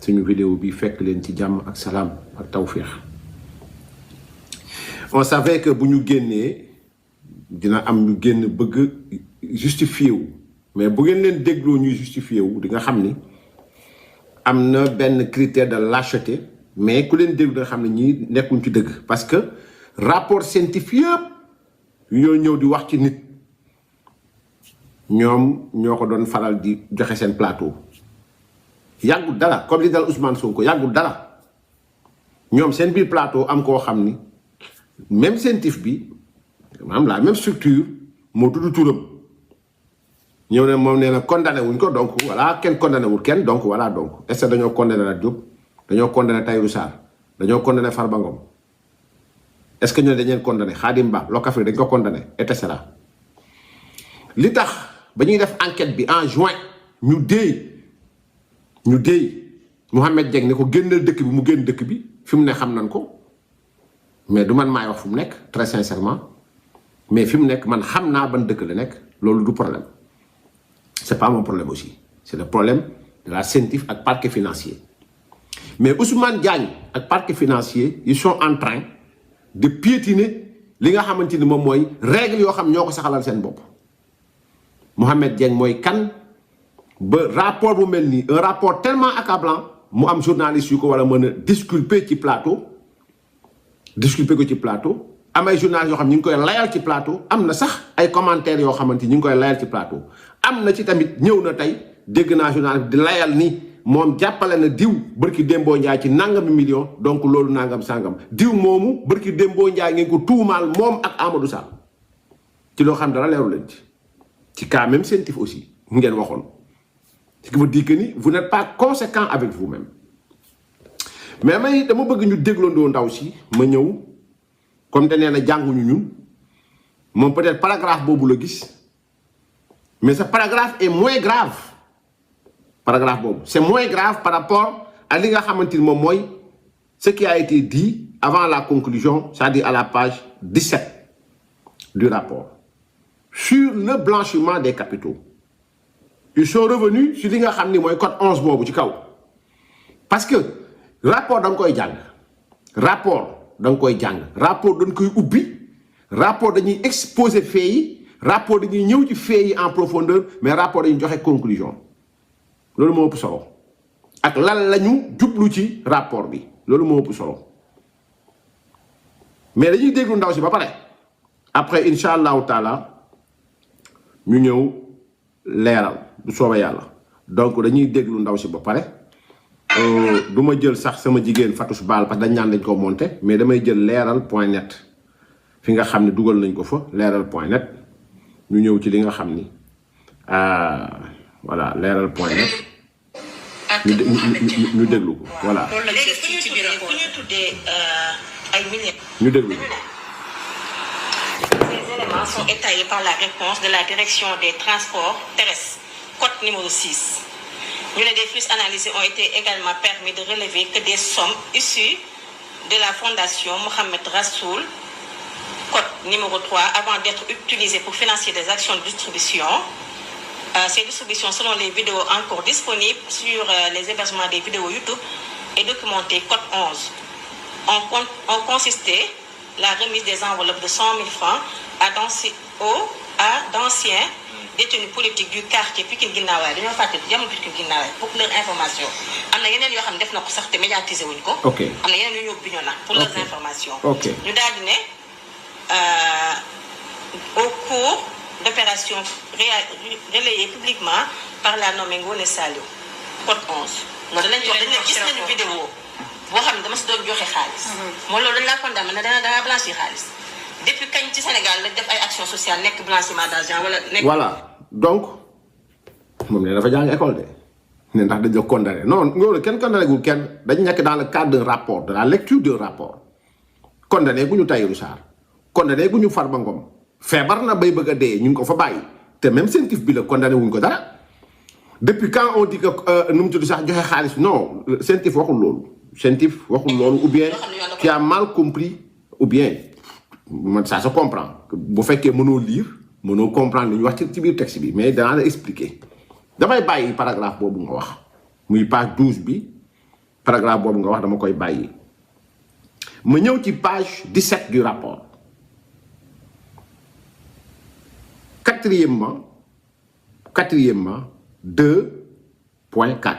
suñu vidéo bi fekk leen ci jàmm ak salaam ak tawféex. On savait que bu ñu génnee dina am ñu génn bëgg justifié wu mais bu ngeen leen dégloo ñuy justifié wu di nga xam ni am na benn critère de lâcheté mais ku leen déglu da nga xam ne ñii nekkuñ ci dëgg parce que rapport scientifique yëpp yu ñoo ñëw di wax ci nit ñoom ñoo ko doon faral di joxe seen plateau yàggul dara comme li dal Ousmane Sonko yàggul dara ñoom seen biir plateau am koo xam ni même scientifique bi maanaam la même structure moo tudd turam ñëw ne moom nee na condamné wuñ ko donc voilà kenn condamné wul kenn donc voilà donc est-ce que dañoo condamné Lat Diop dañoo condamné Tahirou Sarr dañoo condamné Farba Ngom est-ce que ñu ne dañu leen condamné Khadim Ba Locafrique dañ ko condamné et cetera li tax ba ñuy def enquête bi en juin ñu déy Mouhamed Dieng ne ko génnal dëkk bi mu génn dëkk bi fi mu ne xam nañ ko mais du man maay wax fu mu nekk très sincèrement mais fi mu nekk man xam naa ban dëkk la nekk loolu du problème c'est pas mon problème aussi c'est le problème de la CENTIF ak parquet financier mais Ousmane Diagne ak parquet financier ils sont en train de piétiner li nga xamante ni moom mooy règle yoo xam ñoo ko saxalal seen bopp Mouhamed Dieng mooy kan ba rapport bu mel nii un rapport tellement accablant mu am journaliste yu ko war a mën a disculper ci plateau am ay journalistes yoo xam ñu ngi koy layal ci plateau am na sax ay commentaires yoo xamante ñu ngi koy layal ci plateau am na ci tamit ñëw na tey dégg naa journaliste di layal ni moom jàppale na diw bërki Dembo Ndiaye ci nangami million donc loolu nangam sangam diw moomu bërki Dembo Ndiaye ngeen ko tuumaal moom ak Amadou Sall ci loo xam dara leeru leen ci cas même scientifique aussi ngeen waxoon ce qui veut dire que ni vous n'êtes pas conséquent avec vous-même mais dama bëgg ñu dégloondoo ndaw si ma ñëw comme te nee na jànguñu ñun moom peut-être paragraphe boobu la gis mais ce paragraphe est moins grave paragraphe boobu c'est moins grave par rapport à li nga xamante ni moom mooy ce qui a été dit avant la conclusion c'est-à-dire à la page 17 du rapport sur le blanchiment des capitaux. Ils sont revenus sur li nga xam ni mooy code 11 boobu ci kaw parce que rapport da nga koy jàng rapport dañ koy ubbi rapport dañuy exposer faits yi rapport dañuy ñëw ci faits yi en profondeur mais rapport dañuy joxe conclusion loolu moo ëpp solo ak lan la ñu jublu ci rapport bi loolu moo ëpp solo mais dañuy déglu ndaw si ba pare après incha allahu taala ñu ñëw leeral du soobee yàlla donc dañuy déglu ndaw si ba pare du ma jël sax sama jigéen Fatouche Baal parce que dañ naan dañ ko monté mais damay jël leeral.net fi nga xam ne dugal nañ ko fa leeral.net ñu ñëw ci li nga xam ni voilà leeral.net ñu déglu ko voilà ñu déglu ko. Ces éléments sont étayés par la réponse de la direction des transports terrestres, code numéro 6. Des flux analysés ont été également permis de relever que des sommes issues de la fondation Mohamed Rassoul, code numéro 3, avant d'être utilisées pour financer des actions de distribution. Ces distributions, selon les vidéos encore disponibles sur les hébergements des vidéos YouTube et documentées code 11, ont consisté la remise des enveloppes de 100 000 francs à d'anciens détenus politiques du quartier Pikine Guinaw Rail dañoo fàtte jamono Pikine Guinaw Rail pour leur information am na yeneen yoo xam ne def na ko sax te médiatiser wuñ ko. ok am na yeneen yu ñëw Bignona pour leurs informations. ok ñu daal di ne au cours d'opérations relayées publiquement par la nommée Ngoné Saliou code 11. loolu dañ leen gis nañu vidéo boo xam ne dama si doon joxe xaalis. mooy loolu dañ laa condamné ne dangaa blanchir xaalis. Depuis kañ ci Sénégal la def ay action sociale nekk blanchiment d'argent wala nekk. voilà donc moom ne dafa jàng école de ne ndax dañ la condamné non loolu kenn condamné gul kenn dañ nekk dans le cadre d'un rapport de la lecture d'un rapport condamné gu ñu Tahirou Sarr condamné gu ñu Farba Ngom feebar na bay bëgg a dee ñu ngi ko fa bàyyi te même scientifique bi la condamné wuñ ko dara depuis quand on dit que nu mu tudd sax joxe xaalis non scientifique waxul loolu ou bien tu as mal compris ou bien. Ça se comprend bu fekkee mënoo lire mënoo comprendre li ñu wax ci biir texte bi mais danaa la expliquer damay bàyyi paragraphe boobu nga wax muy page 12 bi paragraphe boobu nga wax dama koy bàyyi ma ñëw ci page 17 du rapport. Quatrièmement 2.4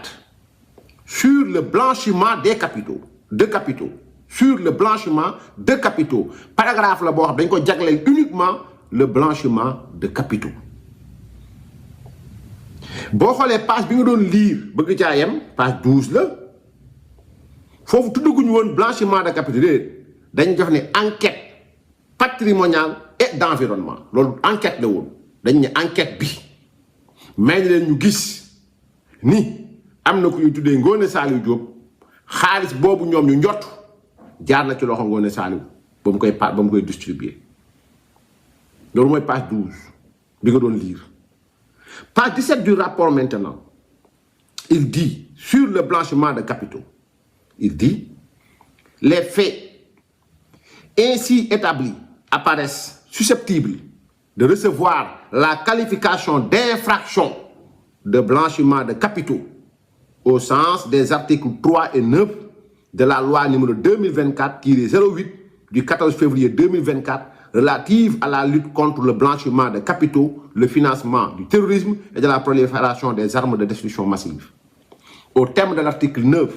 sur le blanchiment des capitaux sur le blanchiment de capitaux paragraphe la boo xam dañ ko jagleel uniquement le blanchiment de capitaux boo xoolee page bi nga doon lire bëgg caa yem page 12 la foofu tuddaguñu woon blanchiment de capitaux déedéet dañ jox ne enquête patrimoniale et d'environnement loolu enquête la woon dañ ne enquête bi may na leen ñu gis ni am na ku ñu tuddee Ngoné Saliou Diop xaalis boobu ñoom ñu njott jaar na ci loxo Ngoné Saliou ba mu koy distribuer loolu mooy page 12 bi nga doon lire page 17 du rapport maintenant il dit sur le blanchiment de capitaux il dit les faits ainsi établis apparaissent susceptibles de recevoir la qualification d'infraction de blanchiment de capitaux au sens des articles 3 et 9 de la loi numéro 2024-08 du 14 février 2024 relative à la lutte contre le blanchiment de capitaux, le financement du terrorisme et de la prolifération des armes de destruction massive. Au terme de l'article 9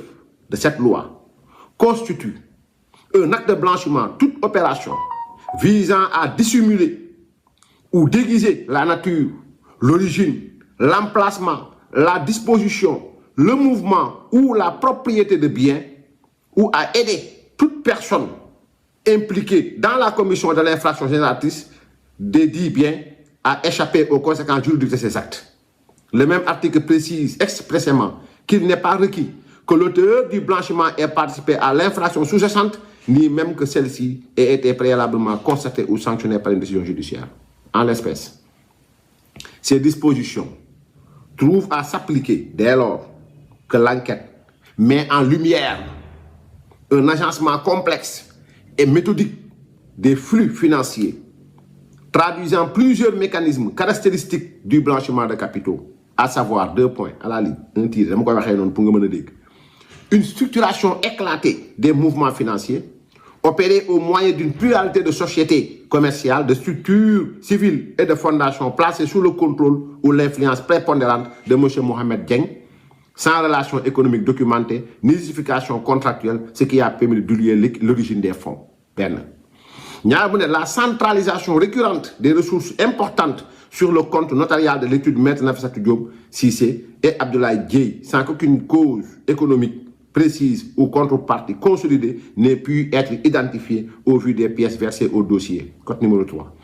de cette loi, constitue un acte de blanchiment toute opération visant à dissimuler ou déguiser la nature, l'origine, l'emplacement, la disposition, le mouvement ou la propriété de biens, ou à aider toute personne impliquée dans la commission de l'infraction génératrice des dits biens à échapper aux conséquences juridiques de ces actes. Le même article précise expressément qu'il n'est pas requis que l'auteur du blanchiment ait participé à l'infraction sous-jacente, ni même que celle-ci ait été préalablement constatée ou sanctionnée par une décision judiciaire. En l'espèce, ces dispositions trouvent à s'appliquer dès lors que l'enquête met en lumière un agencement complexe et méthodique des flux financiers, traduisant plusieurs mécanismes caractéristiques du blanchiment de capitaux, à savoir 2 points à la ligne, un tiré, dama koy waxee noonu pour nga mën a dégg. Une structuration éclatée des mouvements financiers, opérée au moyen d'une pluralité de sociétés commerciales, de structures civiles et de fondations placées sous le contrôle ou l'influence prépondérante de M. Mohamed Dieng, sans relation économique documentée, ni justification contractuelle, ce qui a permis de diluer l'origine des fonds. La centralisation récurrente des ressources importantes sur le compte notarial de l'étude Maître Nafissatou Diop Cissé et Abdoulaye Dièye, sans qu'aucune cause économique précise ou contrepartie consolidée n'ait pu être identifiée au vu des pièces versées au dossier. Code numéro 3.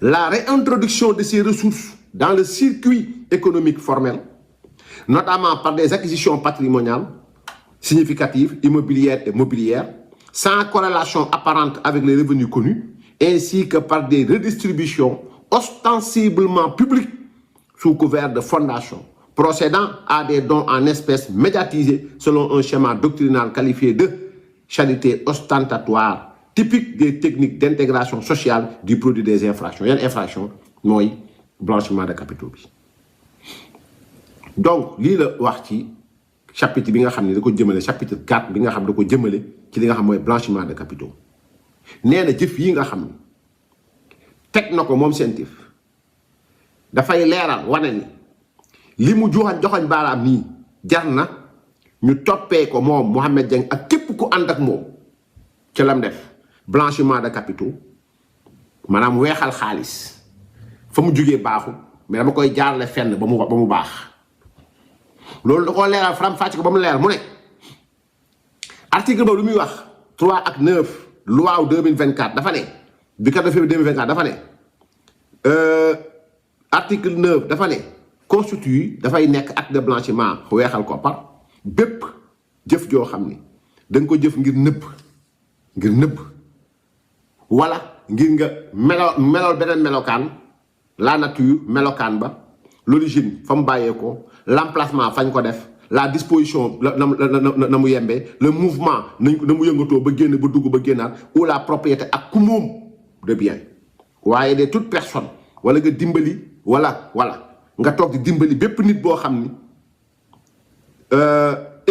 La réintroduction de ces ressources dans le circuit économique formel, notamment par des acquisitions patrimoniales significatives, immobilières et mobilières, sans corrélation apparente avec les revenus connus, ainsi que par des redistributions ostensiblement publiques sous couvert de fondations, procédant à des dons en espèces médiatisés selon un schéma doctrinal qualifié de charité ostentatoire, typique des techniques d'intégration sociale du produit des infractions. Il y a une infraction, mooy blanchiment de capitaux. Donc, lii la wax ci chapitre bi nga xam ne da ko jëmale chapitre 4 bi nga xam da ko jëmale ci li nga xam mooy blanchiment de capitaux. Nee na jëf yi nga xam ne teg na ko moom CENTIF dafay leeral wane ni li mu joxoñ baaraam nii jar na ñu toppee ko moom Mohamed Dieng ak képp ku ànd ak moom ci lam def blanchiment de capitaux maanaam weexal xaalis fa mu jugee baaxul mais dama koy jaarale fenn ba mu baax loolu da koo leeral faram fàcc ko ba mu leer mu ne article boobu lu muy wax 3 ak 9 loi 2024 dafa ne bi 4 février 2024 dafa ne article 9 dafa ne constitue dafay nekk acte de blanchiment weexal ko par bépp jëf joo xam ni da nga ko jëf ngir nëbb wala ngir nga melool beneen melokaan la nature melokaan ba l'origine fa mu bàyyee ko l'emplacement fañ ko def la disposition na mu yembee le mouvement na mu yëngatoo ba génn ba dugg ba génnaat ou la propriété ak ku moom de bien waaye de toute personne wala nga dimbali wala nga toog di dimbali bépp nit boo xam ni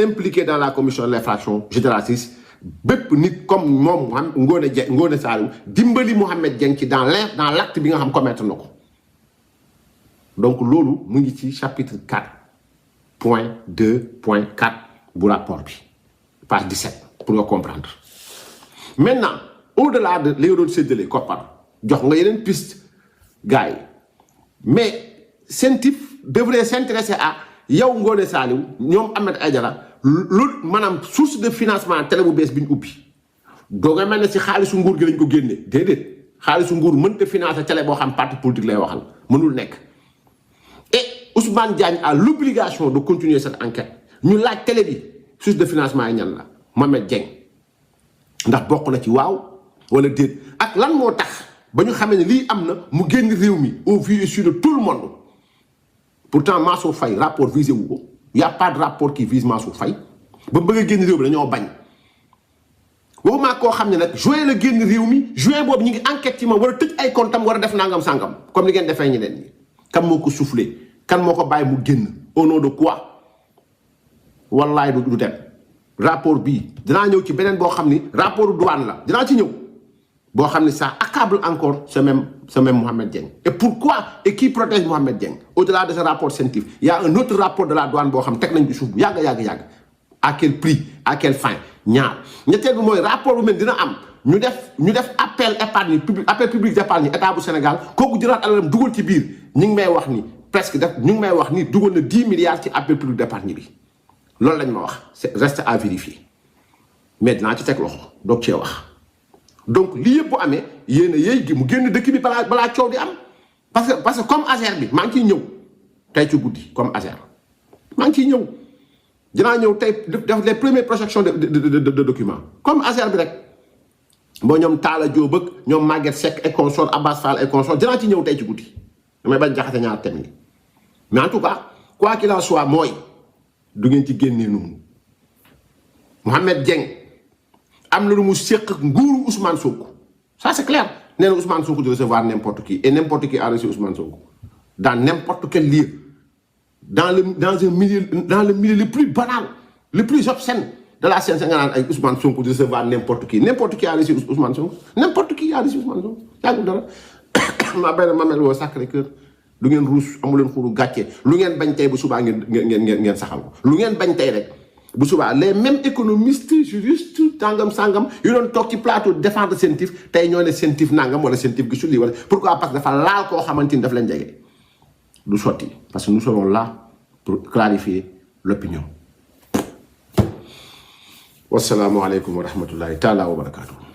impliqué dans la commission de l'infraction généralice bépp nit comme moom Ngoné Saliou dimbali Mohamed Dieng ci dans l'acte bi nga xam commettre na ko donc loolu mu ngi ci chapitre 4.2.4 bu rapport bi page 17 pour nga comprendre maintenant au-delà de li nga doon séddale koppar jox nga yeneen piste gars yi mais CENTIF devrait s'intéresser à yow Ngoné Saliou ñoom Ahmed Aïdara lu maanaam source de financement télé bu bees bi ñu ubbi doo nga mel ne si xaalisu nguur gi lañ ko génne déedéet xaalisu nguur mënta financer télé boo xam parti politique lay waxal mënul nekk. Et Ousmane Diagne a l'obligation de continuer cette enquête ñu laaj télé bi source de financement yi ñan la Mohamed Dieng ndax bokk na ci waaw wala déet ak lan moo tax ba ñu xamee ne lii am na mu génn réew mi au vu et su de tout le monde pourtant Mansour Faye rapport visé wu ko. Il n'y a pas de rapport qui vise Mansour Faye ba bëgg a génn réew mi dañoo bañ waxuma koo xam ne nag juin la génn réew mi juin boobu ñu ngi enquête ci ma war a tëj ay comptam war a def nangam sangam comme ni ngeen defee ñeneen ñi kan moo ko soufflé kan moo ko bàyyi mu génn au nom de quoi wallaay du dem rapport bii dinaa ñëw ci beneen boo xam ni rapport douane la dinaa ci ñëw boo xam ni ça accable encore ce même Mohamed Dieng. Et pourquoi et qui protège Mohamed Dieng? Au-delà de ce rapport scientifique, il y a un autre rapport de la douane boo xam teg nañ ci suuf bu yàgg. À quel prix, à quelle fin ñaar ñetteel bi mooy rapport bu mel dina am ñu def appel épargne public appel public d'épargne état bu Sénégal kooku jëlaat alalam dugal ci biir ñu ngi may wax ni presque ñu ngi may wax ni dugal na 10 milliards ci appel public d'épargne bi loolu lañ ma wax c'est reste à vérifier mais dinaa ci teg loxo doog cee wax. Donc lii yëpp bu amee yéen a yéey gi mu génn dëkk bi balaa coow di am parce que comme Azer bi maa ngi ciy ñëw tey ci guddi comme Azer maa ngi ciy ñëw dinaa ñëw tey def les premières projections de documents comme Azer bi rek boo ñoom Talla Diop ak ñoom Maguette Seck et consort Abbas Fall et consort dinaa ci ñëw tey ci guddi damay bañ jaxate ñaar thèmes yi mais en tout cas quoi qu'il en soit mooy du ngeen ci génnee noonu Mohamed Dieng am na lu mu séq ak nguuru Ousmane Sonko ça c'est clair nee na Ousmane Sonko de recevoir n'importe qui et n'importe qui a reçu Ousmane Sonko dans n'importe quel lieu dans le milieu le plus banal le plus obscène de la scène nga naan ay Ousmane Sonko de recevoir n'importe qui a reçu Ousmane Sonko n'importe qui a reçu Ousmane Sonko yàggul dara ma benn mamel woo Sacré-Cœur du ngeen ruus amu leen xuru gàcce lu ngeen bañ tey bu subaa ngeen saxal ko lu ngeen bañ tey rek bu subaa les mêmes économistes juristes tàngam sangam yu doon toog ci plateau défendre CENTIF tey ñoo ne CENTIF nangam wala CENTIF gisul lii wala pourquoi parce que dafa laal koo xamante ni daf leen jege du sotti parce que nous serons là pour clarifier l'opinion. Wassalaamu aleykum wa rahmatullahi taala wa barakatuh.